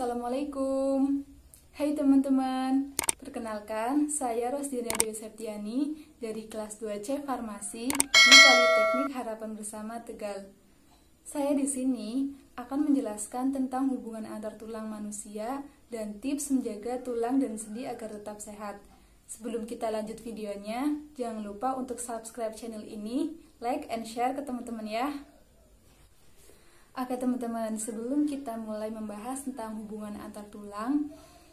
Assalamualaikum. Hai teman-teman, perkenalkan saya Rosdina Dewi Septiani dari kelas 2C Farmasi di Politeknik Harapan Bersama Tegal. Saya di sini akan menjelaskan tentang hubungan antar tulang manusia dan tips menjaga tulang dan sendi agar tetap sehat. Sebelum kita lanjut videonya, jangan lupa untuk subscribe channel ini, like and share ke teman-teman ya. Oke teman-teman, sebelum kita mulai membahas tentang hubungan antar tulang,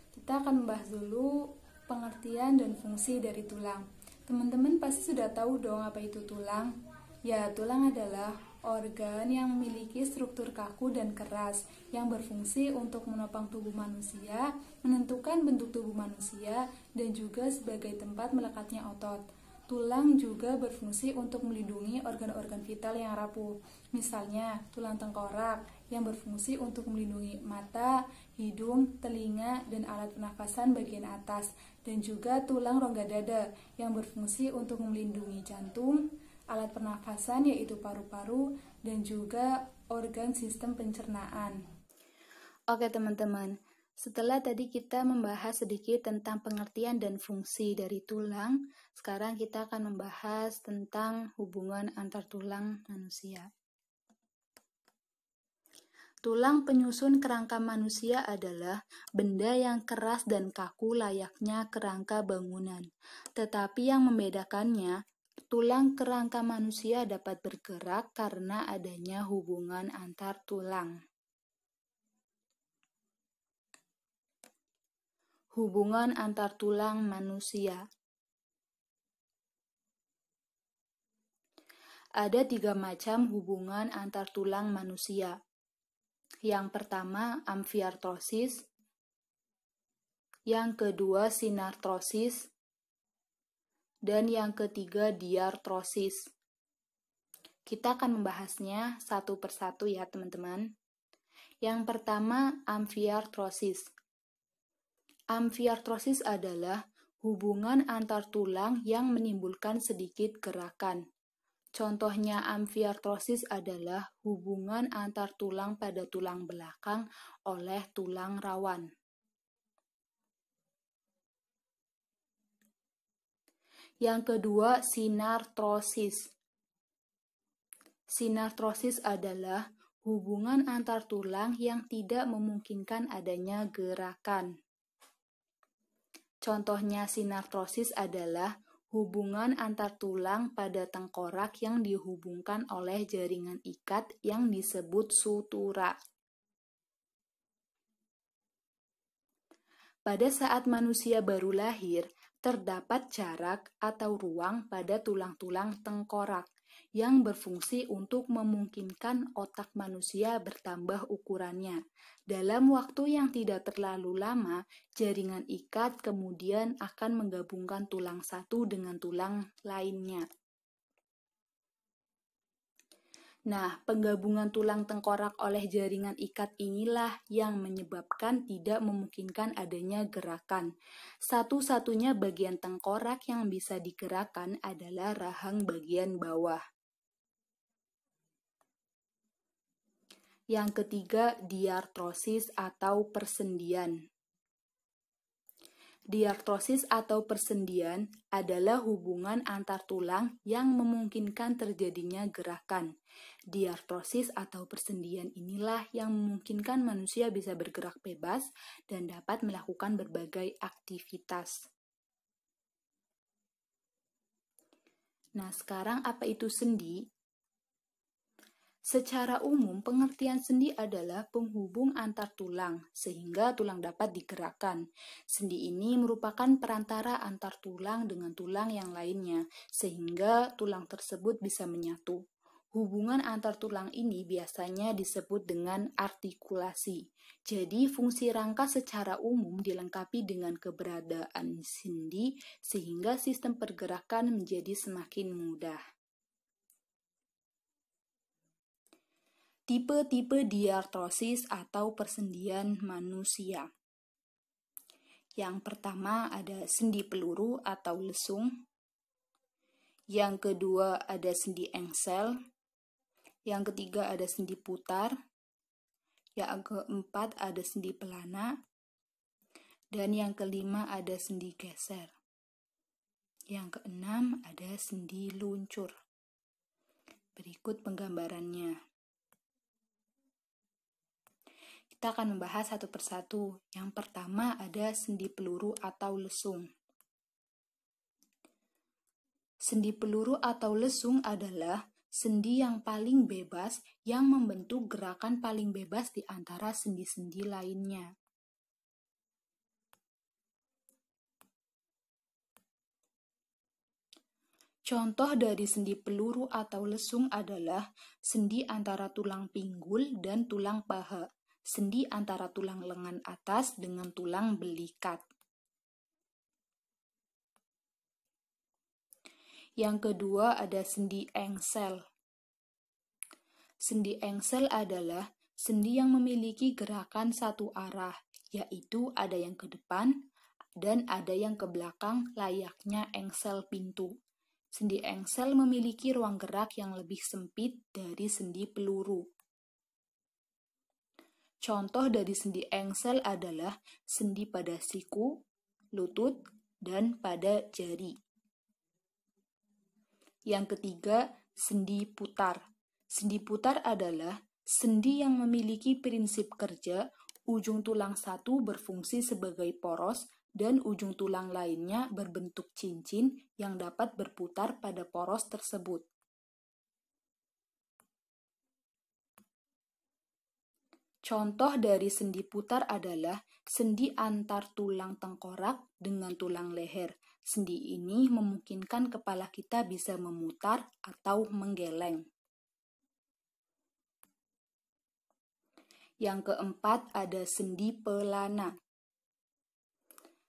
kita akan membahas dulu pengertian dan fungsi dari tulang. Teman-teman pasti sudah tahu dong apa itu tulang. Ya, tulang adalah organ yang memiliki struktur kaku dan keras yang berfungsi untuk menopang tubuh manusia, menentukan bentuk tubuh manusia, dan juga sebagai tempat melekatnya otot. Tulang juga berfungsi untuk melindungi organ-organ vital yang rapuh. Misalnya, tulang tengkorak yang berfungsi untuk melindungi mata, hidung, telinga, dan alat pernafasan bagian atas. Dan juga tulang rongga dada yang berfungsi untuk melindungi jantung, alat pernafasan yaitu paru-paru, dan juga organ sistem pencernaan. Oke teman-teman, setelah tadi kita membahas sedikit tentang pengertian dan fungsi dari tulang, sekarang kita akan membahas tentang hubungan antar tulang manusia. Tulang penyusun kerangka manusia adalah benda yang keras dan kaku layaknya kerangka bangunan. Tetapi yang membedakannya, tulang kerangka manusia dapat bergerak karena adanya hubungan antar tulang. Hubungan antar tulang manusia. Ada 3 macam hubungan antar tulang manusia. Yang pertama, amfiartrosis. Yang kedua, sinartrosis. Dan yang ketiga, diartrosis. Kita akan membahasnya satu persatu ya teman-teman. Yang pertama, amfiartrosis. Amfiartrosis adalah hubungan antar tulang yang menimbulkan sedikit gerakan. Contohnya amfiartrosis adalah hubungan antar tulang pada tulang belakang oleh tulang rawan. Yang kedua, sinartrosis. Sinartrosis adalah hubungan antar tulang yang tidak memungkinkan adanya gerakan. Contohnya sinartrosis adalah hubungan antar tulang pada tengkorak yang dihubungkan oleh jaringan ikat yang disebut sutura. Pada saat manusia baru lahir, terdapat jarak atau ruang pada tulang-tulang tengkorak yang berfungsi untuk memungkinkan otak manusia bertambah ukurannya. Dalam waktu yang tidak terlalu lama, jaringan ikat kemudian akan menggabungkan tulang satu dengan tulang lainnya. Nah, penggabungan tulang tengkorak oleh jaringan ikat inilah yang menyebabkan tidak memungkinkan adanya gerakan. Satu-satunya bagian tengkorak yang bisa digerakkan adalah rahang bagian bawah. Yang ketiga, diartrosis atau persendian. Diartrosis atau persendian adalah hubungan antar tulang yang memungkinkan terjadinya gerakan. Diartrosis atau persendian inilah yang memungkinkan manusia bisa bergerak bebas dan dapat melakukan berbagai aktivitas. Nah, sekarang apa itu sendi? Secara umum, pengertian sendi adalah penghubung antar tulang, sehingga tulang dapat digerakkan. Sendi ini merupakan perantara antar tulang dengan tulang yang lainnya, sehingga tulang tersebut bisa menyatu. Hubungan antar tulang ini biasanya disebut dengan artikulasi. Jadi, fungsi rangka secara umum dilengkapi dengan keberadaan sendi, sehingga sistem pergerakan menjadi semakin mudah. Tipe-tipe diartrosis atau persendian manusia. Yang pertama ada sendi peluru atau lesung. Yang kedua ada sendi engsel. Yang ketiga ada sendi putar. Yang keempat ada sendi pelana. Dan yang kelima ada sendi geser. Yang keenam ada sendi luncur. Berikut penggambarannya. Kita akan membahas satu persatu. Yang pertama ada sendi peluru atau lesung. Sendi peluru atau lesung adalah sendi yang paling bebas yang membentuk gerakan paling bebas di antara sendi-sendi lainnya. Contoh dari sendi peluru atau lesung adalah sendi antara tulang pinggul dan tulang paha, sendi antara tulang lengan atas dengan tulang belikat. Yang kedua ada sendi engsel. Sendi engsel adalah sendi yang memiliki gerakan satu arah, yaitu ada yang ke depan dan ada yang ke belakang layaknya engsel pintu. Sendi engsel memiliki ruang gerak yang lebih sempit dari sendi peluru. Contoh dari sendi engsel adalah sendi pada siku, lutut, dan pada jari. Yang ketiga, sendi putar. Sendi putar adalah sendi yang memiliki prinsip kerja, ujung tulang satu berfungsi sebagai poros, dan ujung tulang lainnya berbentuk cincin yang dapat berputar pada poros tersebut. Contoh dari sendi putar adalah sendi antar tulang tengkorak dengan tulang leher. Sendi ini memungkinkan kepala kita bisa memutar atau menggeleng. Yang keempat ada sendi pelana.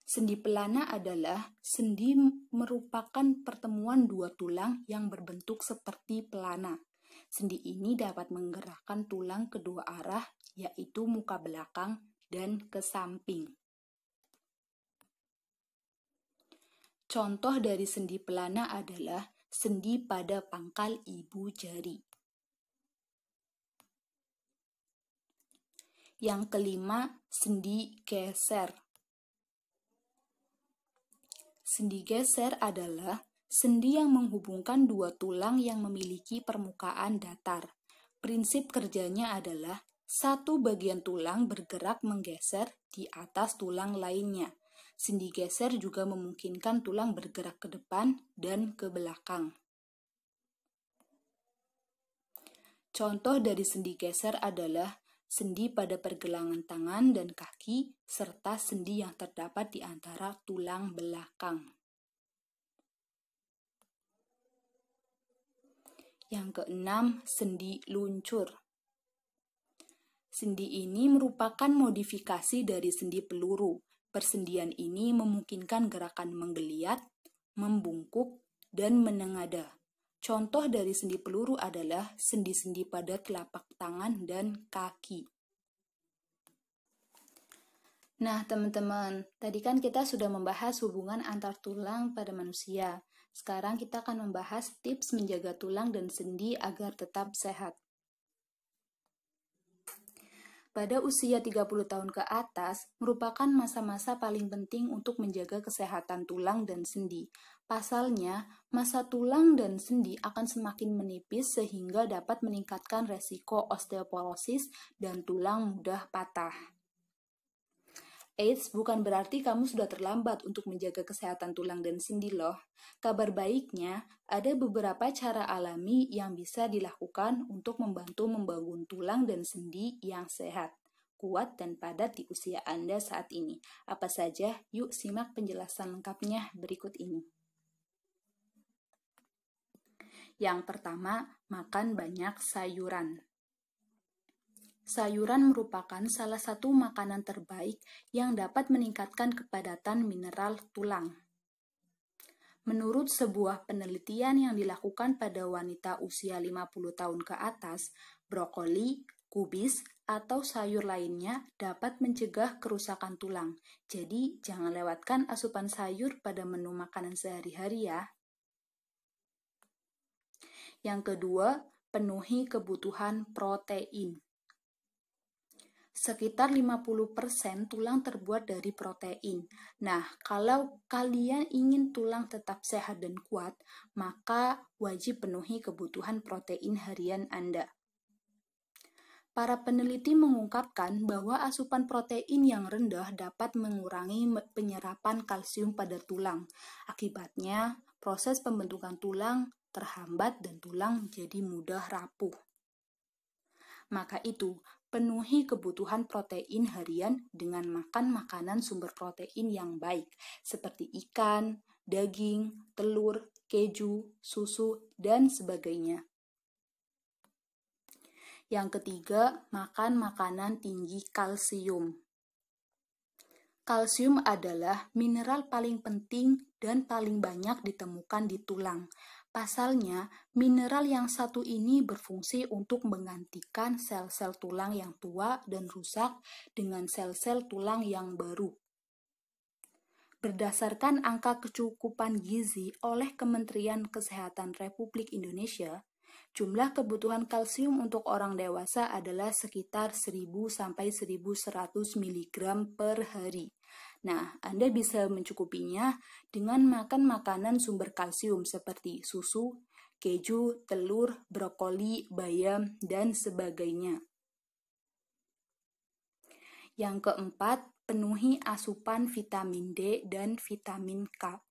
Sendi pelana adalah sendi merupakan pertemuan dua tulang yang berbentuk seperti pelana. Sendi ini dapat menggerakkan tulang kedua arah, yaitu muka belakang dan ke samping. Contoh dari sendi pelana adalah sendi pada pangkal ibu jari. Yang kelima, sendi geser. Sendi geser adalah sendi yang menghubungkan dua tulang yang memiliki permukaan datar. Prinsip kerjanya adalah satu bagian tulang bergerak menggeser di atas tulang lainnya. Sendi geser juga memungkinkan tulang bergerak ke depan dan ke belakang. Contoh dari sendi geser adalah sendi pada pergelangan tangan dan kaki, serta sendi yang terdapat di antara tulang belakang. Yang keenam, sendi luncur. Sendi ini merupakan modifikasi dari sendi peluru. Persendian ini memungkinkan gerakan menggeliat, membungkuk, dan menengadah. Contoh dari sendi peluru adalah sendi-sendi pada telapak tangan dan kaki. Nah, teman-teman, tadi kan kita sudah membahas hubungan antar tulang pada manusia. Sekarang kita akan membahas tips menjaga tulang dan sendi agar tetap sehat. Pada usia 30 tahun ke atas, merupakan masa-masa paling penting untuk menjaga kesehatan tulang dan sendi. Pasalnya, masa tulang dan sendi akan semakin menipis sehingga dapat meningkatkan resiko osteoporosis dan tulang mudah patah. Eits, bukan berarti kamu sudah terlambat untuk menjaga kesehatan tulang dan sendi loh. Kabar baiknya, ada beberapa cara alami yang bisa dilakukan untuk membantu membangun tulang dan sendi yang sehat, kuat, dan padat di usia Anda saat ini. Apa saja? Yuk simak penjelasan lengkapnya berikut ini. Yang pertama, makan banyak sayuran. Sayuran merupakan salah satu makanan terbaik yang dapat meningkatkan kepadatan mineral tulang. Menurut sebuah penelitian yang dilakukan pada wanita usia 50 tahun ke atas, brokoli, kubis, atau sayur lainnya dapat mencegah kerusakan tulang. Jadi, jangan lewatkan asupan sayur pada menu makanan sehari-hari ya. Yang kedua, penuhi kebutuhan protein. Sekitar 50% tulang terbuat dari protein. Nah, kalau kalian ingin tulang tetap sehat dan kuat, maka wajib penuhi kebutuhan protein harian Anda. Para peneliti mengungkapkan bahwa asupan protein yang rendah dapat mengurangi penyerapan kalsium pada tulang. Akibatnya, proses pembentukan tulang terhambat dan tulang jadi mudah rapuh. Maka itu, penuhi kebutuhan protein harian dengan makan makanan sumber protein yang baik, seperti ikan, daging, telur, keju, susu, dan sebagainya. Yang ketiga, makan makanan tinggi kalsium. Kalsium adalah mineral paling penting dan paling banyak ditemukan di tulang. Pasalnya, mineral yang satu ini berfungsi untuk menggantikan sel-sel tulang yang tua dan rusak dengan sel-sel tulang yang baru. Berdasarkan angka kecukupan gizi oleh Kementerian Kesehatan Republik Indonesia, jumlah kebutuhan kalsium untuk orang dewasa adalah sekitar 1000–1100 mg per hari. Nah, Anda bisa mencukupinya dengan makan makanan sumber kalsium seperti susu, keju, telur, brokoli, bayam, dan sebagainya. Yang keempat, penuhi asupan vitamin D dan vitamin K.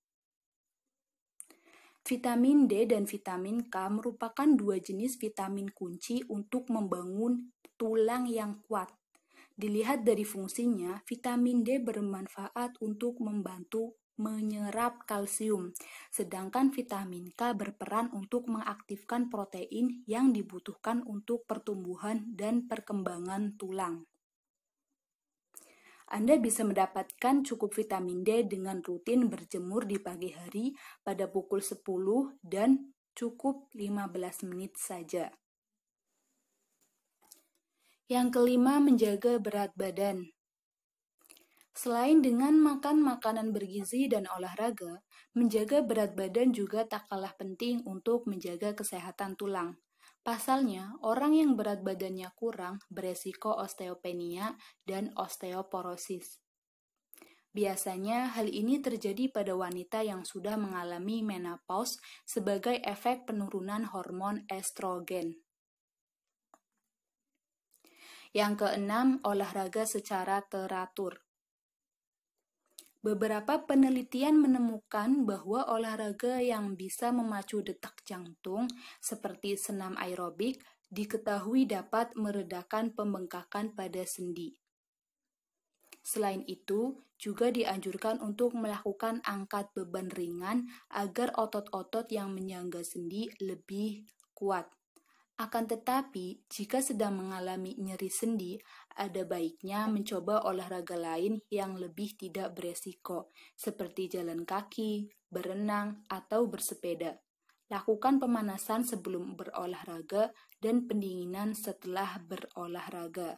Vitamin D dan vitamin K merupakan dua jenis vitamin kunci untuk membangun tulang yang kuat. Dilihat dari fungsinya, vitamin D bermanfaat untuk membantu menyerap kalsium, sedangkan vitamin K berperan untuk mengaktifkan protein yang dibutuhkan untuk pertumbuhan dan perkembangan tulang. Anda bisa mendapatkan cukup vitamin D dengan rutin berjemur di pagi hari pada pukul 10 dan cukup 15 menit saja. Yang kelima, menjaga berat badan. Selain dengan makan makanan bergizi dan olahraga, menjaga berat badan juga tak kalah penting untuk menjaga kesehatan tulang. Pasalnya, orang yang berat badannya kurang beresiko osteopenia dan osteoporosis. Biasanya hal ini terjadi pada wanita yang sudah mengalami menopause sebagai efek penurunan hormon estrogen. Yang keenam, olahraga secara teratur. Beberapa penelitian menemukan bahwa olahraga yang bisa memacu detak jantung seperti senam aerobik diketahui dapat meredakan pembengkakan pada sendi. Selain itu, juga dianjurkan untuk melakukan angkat beban ringan agar otot-otot yang menyangga sendi lebih kuat. Akan tetapi, jika sedang mengalami nyeri sendi, ada baiknya mencoba olahraga lain yang lebih tidak beresiko, seperti jalan kaki, berenang, atau bersepeda. Lakukan pemanasan sebelum berolahraga dan pendinginan setelah berolahraga.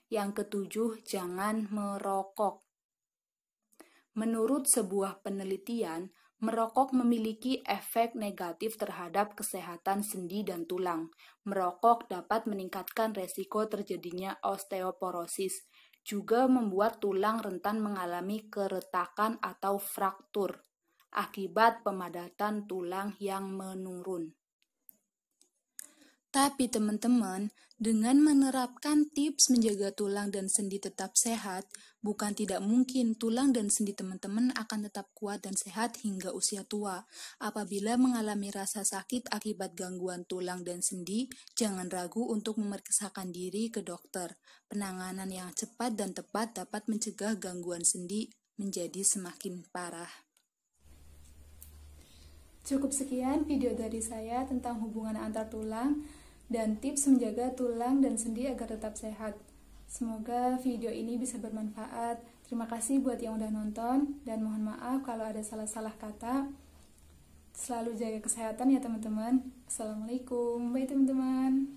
Yang ketujuh, jangan merokok. Menurut sebuah penelitian, merokok memiliki efek negatif terhadap kesehatan sendi dan tulang. Merokok dapat meningkatkan resiko terjadinya osteoporosis, juga membuat tulang rentan mengalami keretakan atau fraktur akibat pemadatan tulang yang menurun. Tapi teman-teman, dengan menerapkan tips menjaga tulang dan sendi tetap sehat, bukan tidak mungkin tulang dan sendi teman-teman akan tetap kuat dan sehat hingga usia tua. Apabila mengalami rasa sakit akibat gangguan tulang dan sendi, jangan ragu untuk memeriksakan diri ke dokter. Penanganan yang cepat dan tepat dapat mencegah gangguan sendi menjadi semakin parah. Cukup sekian video dari saya tentang hubungan antar tulang dan tips menjaga tulang dan sendi agar tetap sehat. Semoga video ini bisa bermanfaat. Terima kasih buat yang udah nonton dan mohon maaf kalau ada salah-salah kata. Selalu jaga kesehatan ya teman-teman. Assalamualaikum. Bye teman-teman.